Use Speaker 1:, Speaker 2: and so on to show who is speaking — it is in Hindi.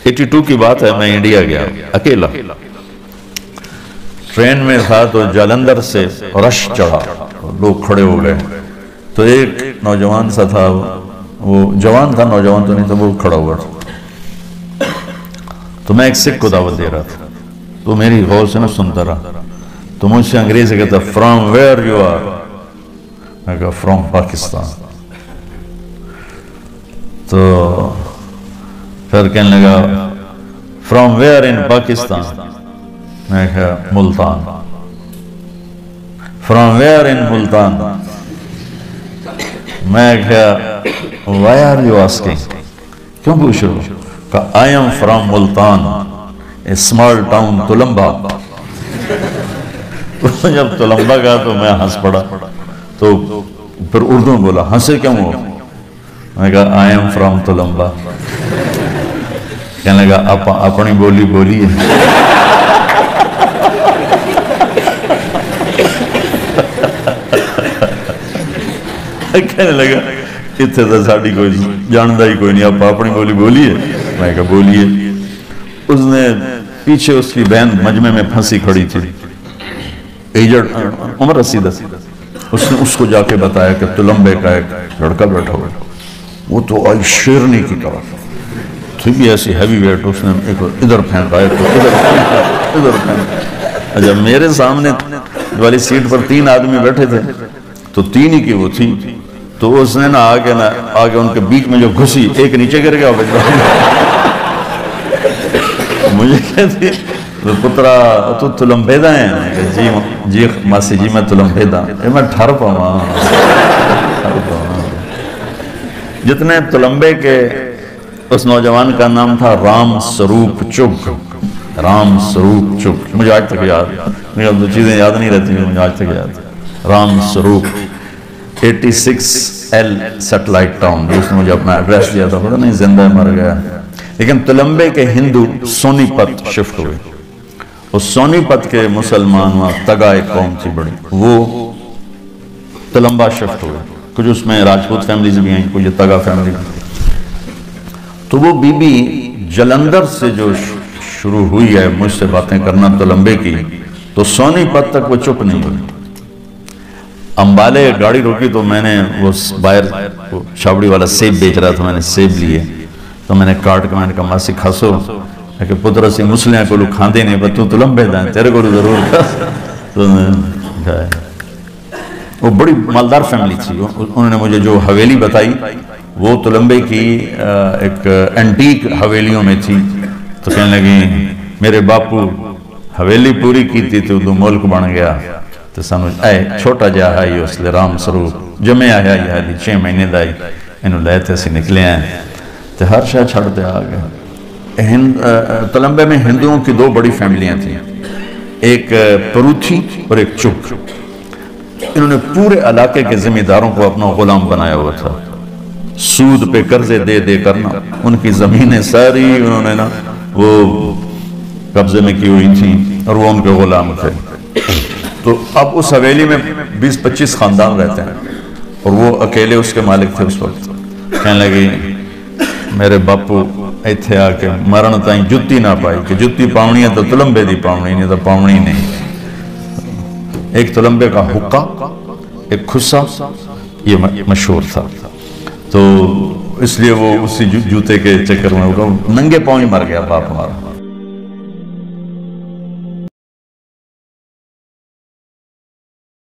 Speaker 1: 82 की बात है, मैं इंडिया गया अकेला, ट्रेन में था तो जालंधर से रश चढ़ा, लोग खड़े हो गए, तो एक नौजवान सा था, वो जवान था, नौजवान तो नहीं था, वो खड़ा हुआ था। तो मैं एक सिख को दावत दे रहा था, तो मेरी गौर से ना सुनता रहा, तो मुझसे अंग्रेजी कहता फ्रॉम वेयर यू आर, मैं कहा फ्रॉम पाकिस्तान। तो फिर कहने लगा फ्रॉम वेयर इन पाकिस्तान, मैं कहा मुल्तान। फ्रॉम वेयर इन मुल्तान, मैं कहा व्हाई आर यू आस्किंग, क्यों पूछ रहे हो? I am from Multan, a small town Tulamba. जब तुलंबा का तो मैं हंस पड़ा, तो फिर उर्दू में बोला, हंसे क्यों हो? मैं कहा आई एम फ्रॉम तुलंबा। कहने लगा अपनी बोली बोलिए। कहने लगा इतने तो साड़ी कोई जानता ही कोई नहीं, आप अपनी बोली बोलिए। मैं कहा बोलिए। उसने पीछे उसकी बहन मजमे में फंसी खड़ी थी, एजड उम्र रसीदा, उसने उसको जाके बताया कि तुलंबे का एक लड़का बैठा हुआ, वो तो आई शेरनी की तरह थी भी ऐसी हैवी वेट, उसने एक इधर फेंका, एक इधर फेंका। अच्छा, मेरे सामने वाली सीट पर 3 आदमी बैठे थे, तो 3 ही की वो थी, तो उसने ना आगे उनके बीच में जो घुसी, एक नीचे गिर गया। मुझे कहती तो पुत्रा तू तुलंबेदा है? जी जी मासी जी मैं तुलंबेदा, मैं ठर पावा। जितने तुलंबे के, उस नौजवान का नाम था राम स्वरूप चुग। राम स्वरूप चुग, मुझे आज तक याद, मुझे अब तो चीजें याद नहीं रहती, मुझे आज तक याद। Ram Swaroop 86L satellite town, उसने मुझे अपना एड्रेस दिया था, पता नहीं जिंदा मर गया। लेकिन तुलंबे के हिंदू सोनीपत शिफ्ट हुए, और सोनीपत के मुसलमान वहां तगा एक कौम थी बड़ी, वो तुलंबा शिफ्ट हुए। कुछ उसमें राजपूत फैमिलीज भी हैं, कुछ तगा फैमिली। तो वो बीबी जलंधर से जो शुरू हुई है मुझसे बातें करना तुलंबे की, तो सोनीपत तक वो चुप नहीं हुई। अंबाले गाड़ी रोकी तो मैंने वो बाहर छाबड़ी वाला सेब बेच रहा था, मैंने सेब लिए, तो मैंने काट के मैंने कहा मासी खासो, कि पुत्र से मुसलियां को लोग खाते नहीं, पर तू तुलंबे दाएं, तेरे को जरूर खास। तो वो बड़ी मालदार फैमिली थी। उन्होंने मुझे जो हवेली बताई, वो तुलंबे की एक एंटीक हवेलियों में थी। तो कहने लगी मेरे बापू हवेली पूरी की थी तो मुल्क बन गया, तो सानू छोटा जहा है उसले राम स्वरूप जमे आया हाली 6 महीने का, इनू लैते असी निकले हैं, तो हर शह छड़ते आ गए। तुलंबे में हिंदुओं की 2 बड़ी फैमिलियां थी, एक परूथी और एक चुग। इन्होंने पूरे इलाके के जिम्मेदारों को अपना गुलाम बनाया हुआ था, सूद पे कर्जे दे दे करना, उनकी जमीनें सारी उन्होंने ना वो कब्जे में की हुई थी, और वो उनके गुलाम थे। तो अब उस हवेली में 20-25 खानदान रहते हैं, और वो अकेले उसके मालिक थे उस वक्त। कहने लगी मेरे बापू इत्थे आके मरण ताई जुत्ती ना पाई, कि जुत्ती पावनी है तो तुलंबे दी पावनी, नहीं तो पावनी नहीं। एक तुलंबे का हुक्का, एक खुस्सा, ये मशहूर था। तो इसलिए वो उसी जूते के चक्कर में नंगे पाँव ही मर गया बाप हमारा।